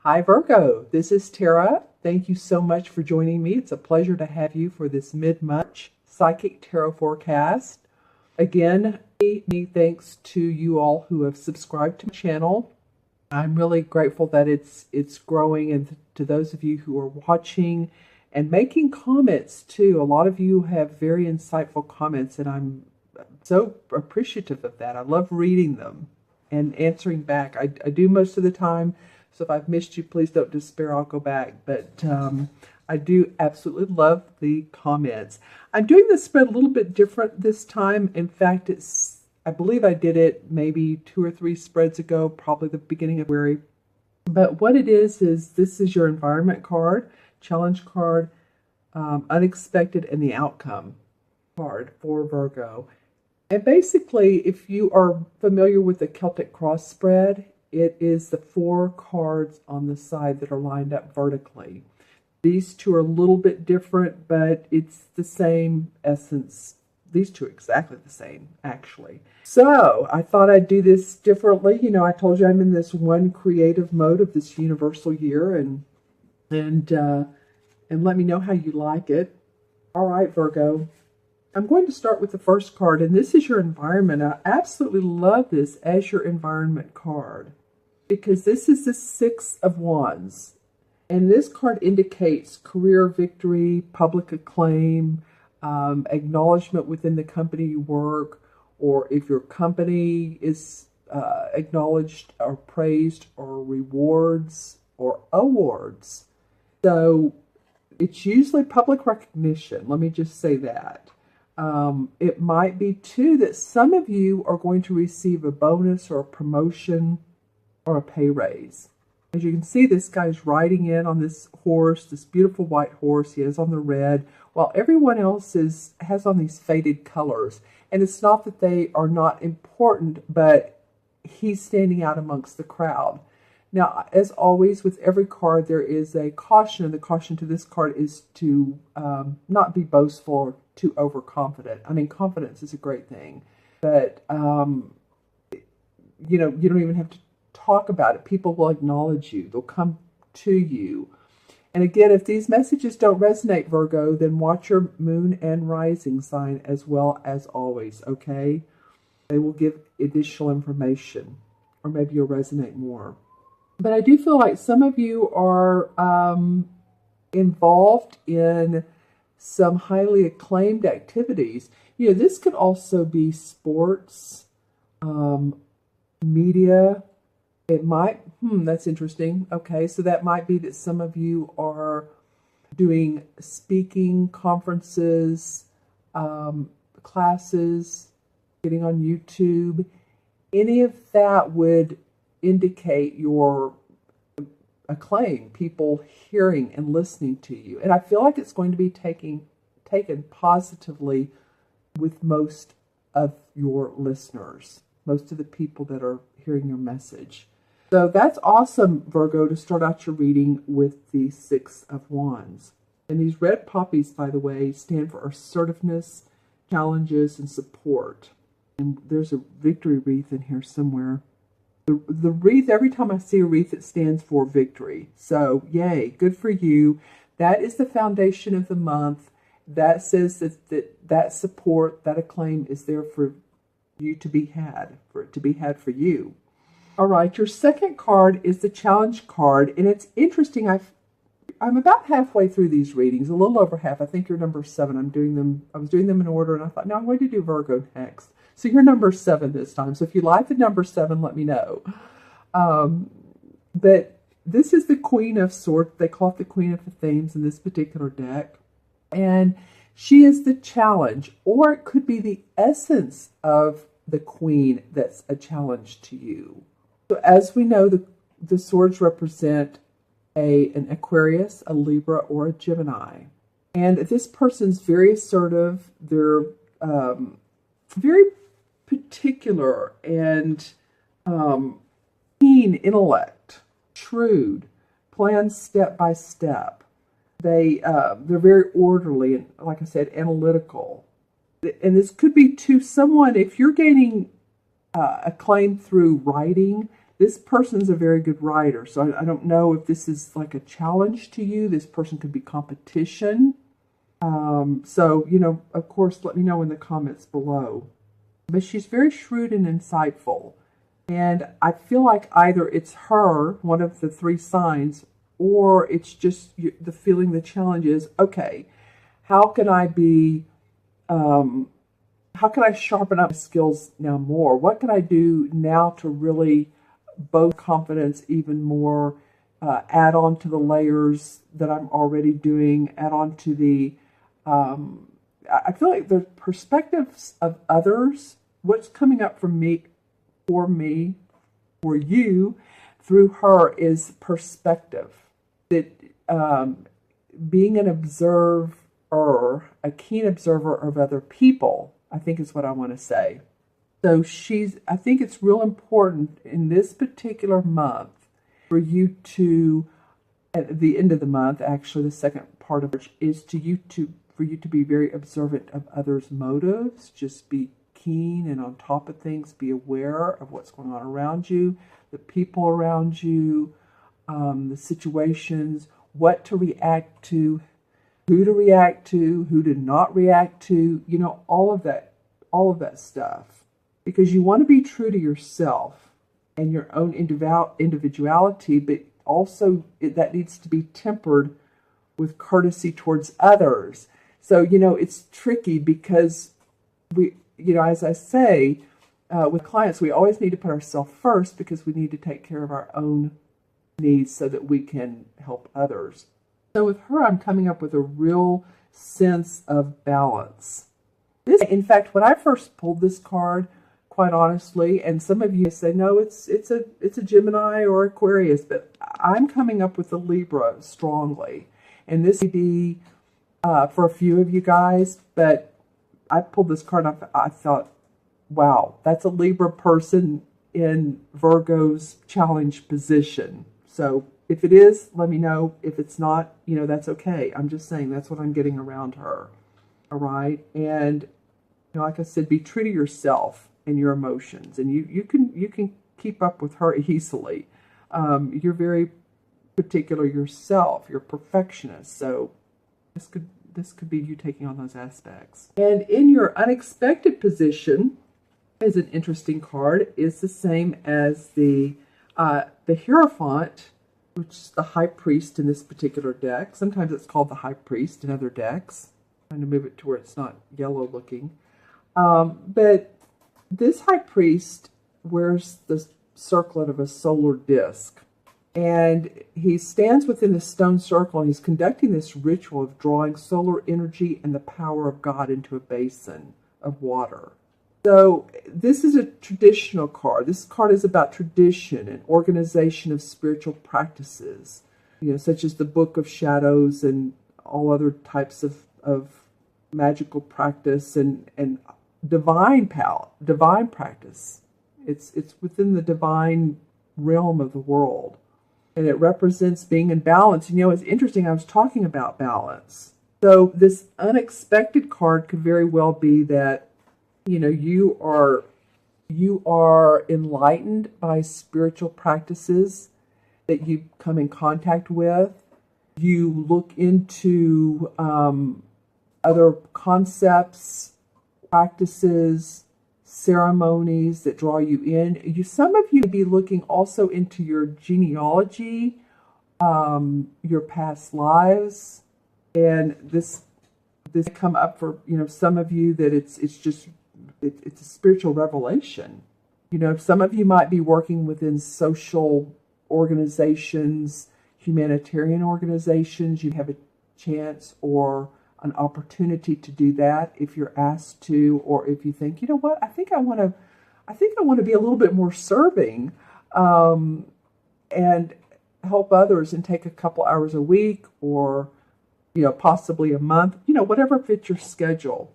Hi Virgo, this is Tara. Thank you so much for joining me. It's a pleasure to have you for this mid-month psychic tarot forecast. Again, many thanks to you all who have subscribed to my channel. I'm really grateful that it's growing, and to those of you who are watching and making comments too. A lot of you have very insightful comments, and I'm so appreciative of that. I love reading them and answering back. I do most of the time. So if I've missed you, please don't despair. I'll go back. But I do absolutely love the comments. I'm doing this spread a little bit different this time. In fact, I believe I did it maybe 2 or 3 spreads ago, probably the beginning of February. But what it is this is your environment card, challenge card, unexpected, and the outcome card for Virgo. And basically, if you are familiar with the Celtic cross spread, it is the 4 cards on the side that are lined up vertically. These two are a little bit different, but it's the same essence. These two are exactly the same, actually. So I thought I'd do this differently. You know, I told you I'm in this one creative mode of this universal year, and let me know how you like it. All right, Virgo. I'm going to start with the first card, and this is your environment. I absolutely love this as your environment card, because this is the 6 of Wands. And this card indicates career victory, public acclaim, acknowledgement within the company you work, or if your company is acknowledged or praised, or rewards or awards. So it's usually public recognition. Let me just say that. It might be too that some of you are going to receive a bonus or a promotion or a pay raise. As you can see, this guy's riding in on this horse, this beautiful white horse. He has on the red, while everyone else has on these faded colors. And it's not that they are not important, but he's standing out amongst the crowd. Now, as always, with every card, there is a caution, and the caution to this card is to not be boastful or too overconfident. I mean, confidence is a great thing, but you don't even have to talk about it. People will acknowledge you. They'll come to you. And again, if these messages don't resonate, Virgo, then watch your moon and rising sign as well as always, okay? They will give additional information, or maybe you'll resonate more. But I do feel like some of you are involved in some highly acclaimed activities. You know, this could also be sports, media. It might, that's interesting. Okay, so that might be that some of you are doing speaking, conferences, classes, getting on YouTube. Any of that would indicate your acclaim, people hearing and listening to you. And I feel like it's going to be taken positively with most of your listeners, most of the people that are hearing your message. So that's awesome, Virgo, to start out your reading with the 6 of Wands. And these red poppies, by the way, stand for assertiveness, challenges, and support. And there's a victory wreath in here somewhere. The wreath, every time I see a wreath, it stands for victory. So, yay, good for you. That is the foundation of the month. That says that support, that acclaim is there for you to be had, for it to be had for you. All right, your second card is the challenge card, and it's interesting. I'm about halfway through these readings, a little over half. I think you're number 7. I was doing them in order, and I thought, no, I'm going to do Virgo next. So you're number 7 this time. So if you like the number 7, let me know. But this is the Queen of Swords. They call it the Queen of the Themes in this particular deck. And she is the challenge, or it could be the essence of the Queen that's a challenge to you. So as we know, the swords represent an Aquarius, a Libra, or a Gemini. And this person's very assertive. They're very particular and keen intellect, shrewd, plans step by step. They're very orderly and, like I said, analytical. And this could be to someone, if you're gaining acclaim through writing, this person's a very good writer. So I don't know if this is like a challenge to you. This person could be competition. So, of course, let me know in the comments below. But she's very shrewd and insightful. And I feel like either it's her, one of the three signs, or it's just the feeling, the challenge is, okay, how can I sharpen up my skills now more? What can I do now to really boast confidence even more, add on to the layers that I'm already doing, add on to the, I feel like the perspectives of others, what's coming up for you, through her is perspective. That being an observer, a keen observer of other people, I think is what I want to say. So I think it's real important in this particular month for you to, at the end of the month, actually the second part of it is for you to be very observant of others' motives. Just be keen and on top of things. Be aware of what's going on around you, the people around you, the situations, what to react to, who to not react to, all of that stuff. Because you want to be true to yourself and your own individuality, but also that needs to be tempered with courtesy towards others. So, it's tricky because we, as I say, with clients, we always need to put ourselves first because we need to take care of our own needs so that we can help others. So with her, I'm coming up with a real sense of balance. In fact, when I first pulled this card, quite honestly, and some of you say, no, it's a Gemini or Aquarius, but I'm coming up with a Libra strongly. And this may be for a few of you guys, but I pulled this card and I thought, wow, that's a Libra person in Virgo's challenge position. So if it is, let me know. If it's not, that's okay. I'm just saying that's what I'm getting around her. All right. And, like I said, be true to yourself and your emotions. And you can keep up with her easily. You're very particular yourself. You're a perfectionist. So this could be you taking on those aspects. And in your unexpected position is an interesting card. It's the same as the Hierophant, which is the High Priest in this particular deck. Sometimes it's called the High Priest in other decks. I'm trying to move it to where it's not yellow looking. But this High Priest wears the circlet of a solar disc. And he stands within the stone circle and he's conducting this ritual of drawing solar energy and the power of God into a basin of water. So this is a traditional card. This card is about tradition and organization of spiritual practices, such as the Book of Shadows and all other types of magical practice and divine practice. It's within the divine realm of the world. And it represents being in balance. It's interesting, I was talking about balance. So this unexpected card could very well be that, you are enlightened by spiritual practices that you come in contact with. You look into other concepts, practices, ceremonies that draw you in. Some of you may be looking also into your genealogy, your past lives, and this come up for some of you that it's a spiritual revelation. Some of you might be working within social organizations, humanitarian organizations. You have a chance or an opportunity to do that if you're asked to, or if you think, I think I want to be a little bit more serving, and help others and take a couple hours a week or, possibly a month, whatever fits your schedule.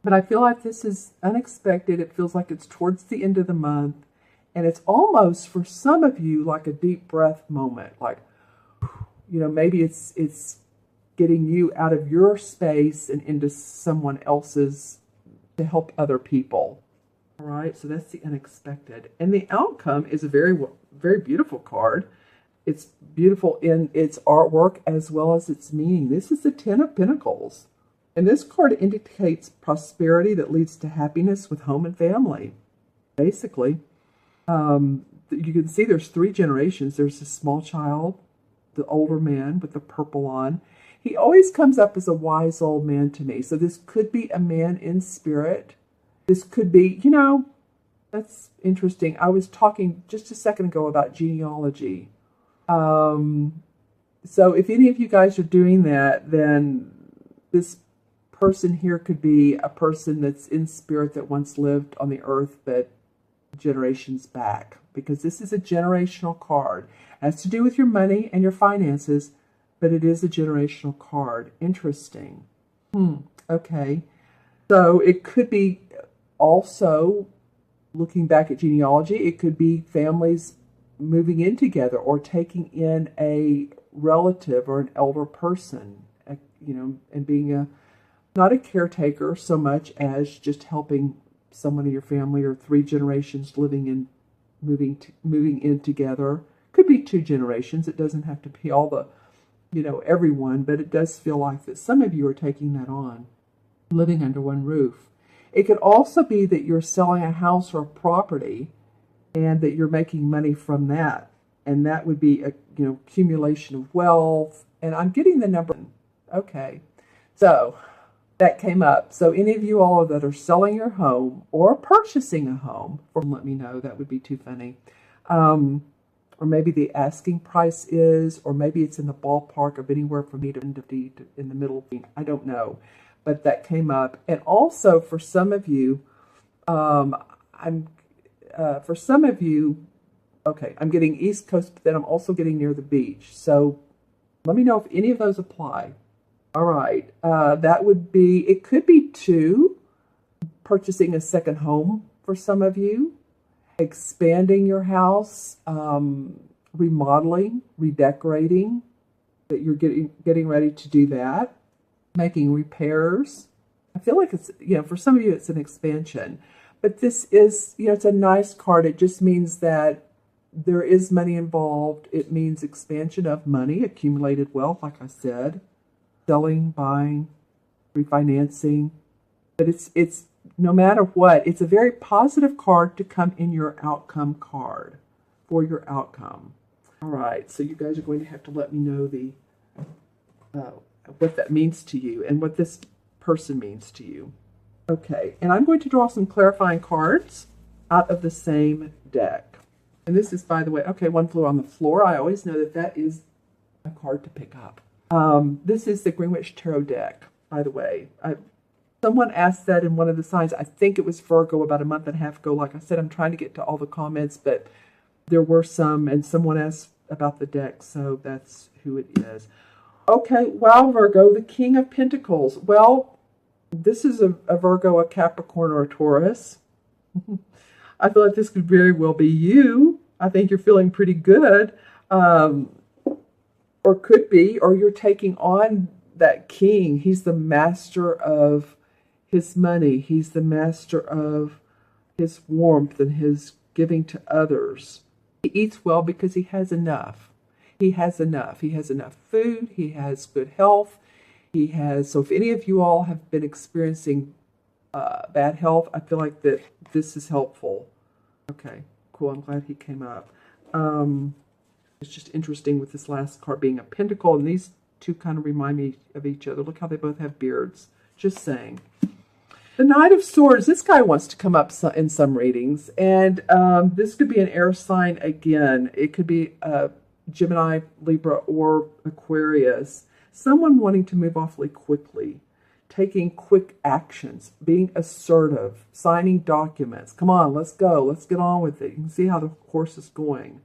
But I feel like this is unexpected. It feels like it's towards the end of the month, and it's almost for some of you like a deep breath moment. Like, maybe it's getting you out of your space and into someone else's to help other people. All right, so that's the unexpected. And the outcome is a very very beautiful card. It's beautiful in its artwork as well as its meaning. This is the Ten of Pentacles. And this card indicates prosperity that leads to happiness with home and family, basically. You can see there's 3 generations. There's a small child, the older man with the purple on. He always comes up as a wise old man to me. So this could be a man in spirit. This could be, that's interesting. I was talking just a second ago about genealogy. So if any of you guys are doing that, then this person here could be a person that's in spirit that once lived on the earth, but generations back, because this is a generational card. It has to do with your money and your finances, but it is a generational card. Interesting. Okay. So it could be also, looking back at genealogy, it could be families moving in together or taking in a relative or an elder person, and being not a caretaker so much as just helping someone in your family, or 3 generations moving in together. Could be 2 generations. It doesn't have to be all the, everyone, but it does feel like that some of you are taking that on, living under one roof. It could also be that you're selling a house or a property and that you're making money from that. And that would be a, accumulation of wealth. And I'm getting the number. Okay. So that came up. So any of you all that are selling your home or purchasing a home, let me know. That would be too funny. Or maybe the asking price is, or maybe it's in the ballpark of anywhere from D to in the middle. I don't know, but that came up. And also for some of you, I'm getting East Coast, but then I'm also getting near the beach. So let me know if any of those apply. All right, that would be, it could be 2, purchasing a second home for some of you, expanding your house, remodeling, redecorating, that you're getting ready to do that, making repairs. I feel like it's, for some of you it's an expansion, but this is, it's a nice card. It just means that there is money involved. It means expansion of money, accumulated wealth, like I said. Selling, buying, refinancing, but it's no matter what, it's a very positive card to come in your outcome card for your outcome. All right, so you guys are going to have to let me know the what that means to you and what this person means to you. Okay, and I'm going to draw some clarifying cards out of the same deck. And this is, by the way, okay, one flew on the floor. I always know that is a card to pick up. This is the Greenwich Tarot deck, by the way. Someone asked that in one of the signs. I think it was Virgo about a month and a half ago. Like I said, I'm trying to get to all the comments, but there were some, and someone asked about the deck, so that's who it is. Okay, wow, Virgo, the King of Pentacles. Well, this is a Virgo, a Capricorn, or a Taurus. I feel like this could very well be you. I think you're feeling pretty good. Or could be, or you're taking on that king. He's the master of his money. He's the master of his warmth and his giving to others. He eats well because he has enough. He has enough. He has enough food. He has good health. So if any of you all have been experiencing bad health, I feel like that this is helpful. Okay, cool. I'm glad he came up. It's just interesting with this last card being a pentacle, and these 2 kind of remind me of each other. Look how they both have beards. Just saying. The Knight of Swords. This guy wants to come up in some readings, and this could be an air sign again. It could be Gemini, Libra, or Aquarius. Someone wanting to move awfully quickly, taking quick actions, being assertive, signing documents. Come on, let's go. Let's get on with it. You can see how the horse is going.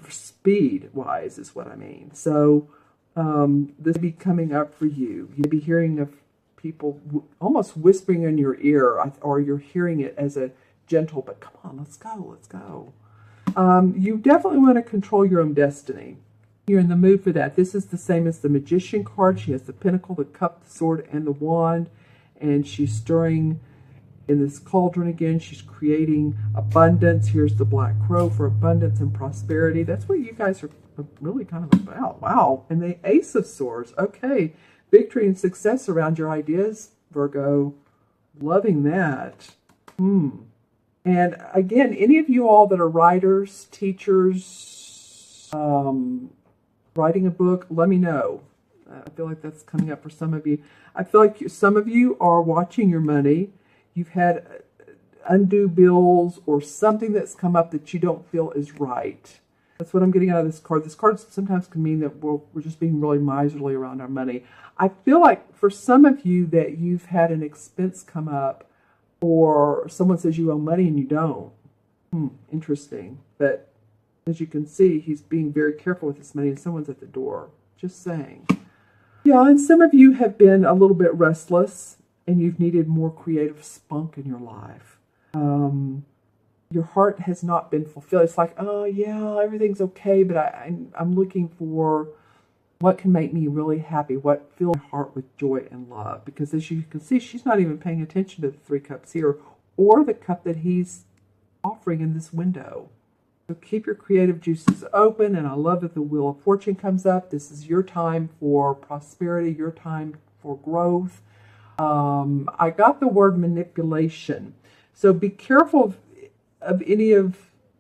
Speed-wise is what I mean. So this will be coming up for you. You'll be hearing of people almost whispering in your ear, or you're hearing it as a gentle, but come on, let's go, let's go. You definitely want to control your own destiny. You're in the mood for that. This is the same as the Magician card. She has the Pentacle, the Cup, the Sword, and the Wand, and she's stirring in this cauldron again. She's creating abundance. Here's the Black Crow for abundance and prosperity. That's what you guys are really kind of about. Wow. And the Ace of Swords. Okay. Victory and success around your ideas, Virgo. Loving that. And again, any of you all that are writers, teachers, writing a book, let me know. I feel like that's coming up for some of you. I feel like some of you are watching your money. You've had undue bills or something that's come up that you don't feel is right. That's what I'm getting out of this card. This card sometimes can mean that we're just being really miserly around our money. I feel like for some of you that you've had an expense come up, or someone says you owe money and you don't. Interesting. But as you can see, he's being very careful with his money and someone's at the door. Just saying. Yeah, and some of you have been a little bit restless and you've needed more creative spunk in your life. Your heart has not been fulfilled. It's like, oh yeah, everything's okay, but I'm looking for what can make me really happy, what fills my heart with joy and love. Because as you can see, she's not even paying attention to the 3 cups here or the cup that he's offering in this window. So keep your creative juices open, and I love that the Wheel of Fortune comes up. This is your time for prosperity, your time for growth. I got the word manipulation. So be careful of any of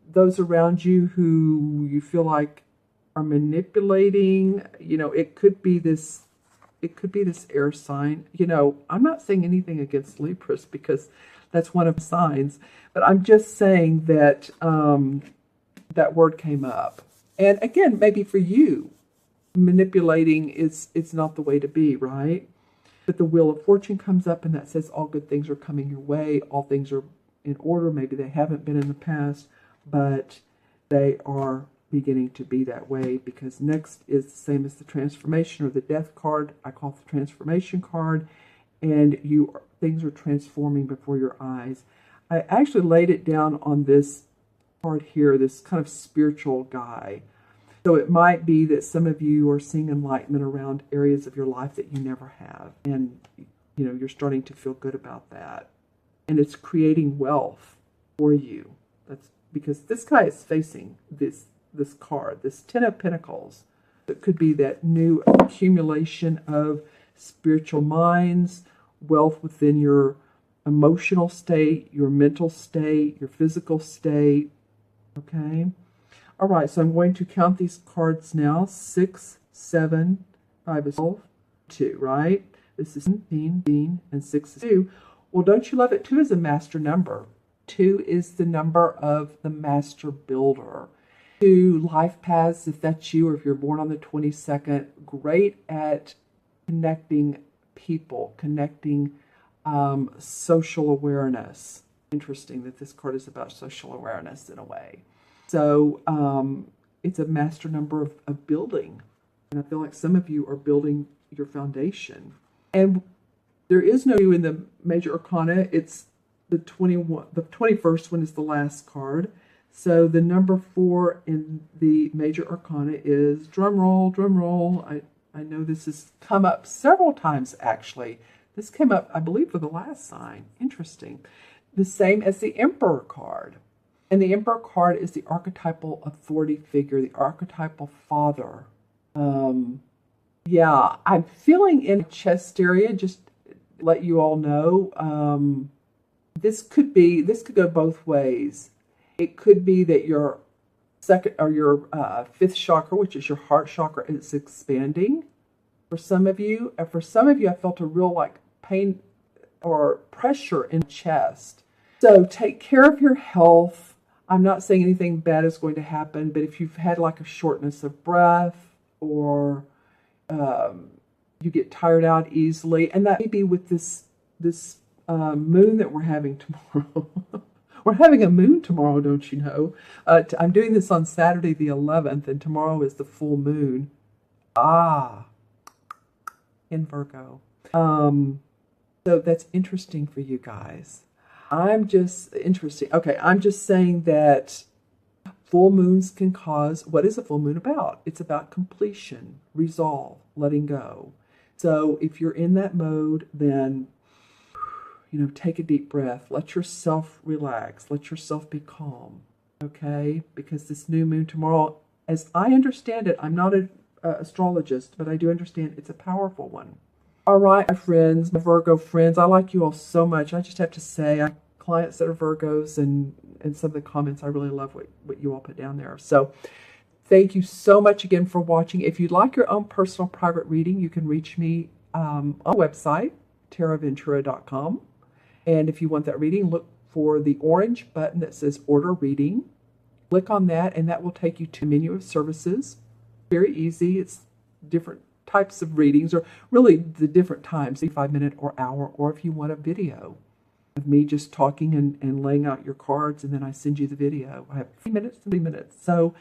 those around you who you feel like are manipulating. You know, it could be this air sign. You know, I'm not saying anything against Libras because that's one of the signs, but I'm just saying that that word came up. And again, maybe for you, manipulating it's not the way to be, right? But the Wheel of Fortune comes up and that says all good things are coming your way. All things are in order. Maybe they haven't been in the past, but they are beginning to be that way, because next is the same as the Transformation or the Death card. I call it the Transformation card, and things are transforming before your eyes. I actually laid it down on this card here, this kind of spiritual guy. So it might be that some of you are seeing enlightenment around areas of your life that you never have, and you know, you're starting to feel good about that, and it's creating wealth for you. That's because this guy is facing this card, this 10 of Pentacles. It could be that new accumulation of spiritual minds, wealth within your emotional state, your mental state, your physical state. Okay. All right. So I'm going to count these cards now. 6, 7, 5 is 12, 2, right? This is 17, and 6 is 2. Well, don't you love it? 2 is a master number. 2 is the number of the master builder. 2 life paths, if that's you, or if you're born on the 22nd, great at connecting people, connecting social awareness. Interesting that this card is about social awareness in a way. So it's a master number of building. And I feel like some of you are building your foundation. And there is no 2 in the major arcana. It's the 21st one is the last card. So the number 4 in the major arcana is, drum roll. I know this has come up several times actually. This came up, I believe, for the last sign. Interesting. The same as the Emperor card. And the Emperor card is the archetypal authority figure, the archetypal father. Yeah, I'm feeling in the chest area, just to let you all know. This could go both ways. It could be that your second or your 5th chakra, which is your heart chakra, is expanding for some of you. And for some of you, I felt a real pain or pressure in the chest. So take care of your health. I'm not saying anything bad is going to happen, but if you've had a shortness of breath, or you get tired out easily, and that may be with this moon that we're having tomorrow. We're having a moon tomorrow, don't you know? I'm doing this on Saturday the 11th, and tomorrow is the full moon. In Virgo. So that's interesting for you guys. I'm just saying that full moons can cause, what is a full moon about? It's about completion, resolve, letting go. So if you're in that mode, then take a deep breath. Let yourself relax. Let yourself be calm. Okay? Because this new moon tomorrow, as I understand it, I'm not an astrologist, but I do understand it's a powerful one. All right, my friends, my Virgo friends, I like you all so much. I just have to say, I have clients that are Virgos, and some of the comments, I really love what you all put down there. So thank you so much again for watching. If you'd like your own personal private reading, you can reach me on the website, taraventura.com. And if you want that reading, look for the orange button that says Order Reading. Click on that, and that will take you to a menu of services. Very easy. It's different types of readings, or really the different times, 5-minute or hour, or if you want a video of me just talking and laying out your cards, and then I send you the video. I have 3 minutes to 3 minutes. So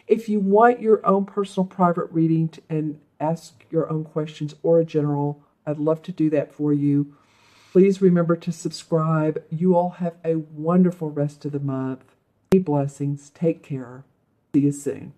if you want your own personal private reading and ask your own questions or a general, I'd love to do that for you. Please remember to subscribe. You all have a wonderful rest of the month. Be blessings. Take care. See you soon.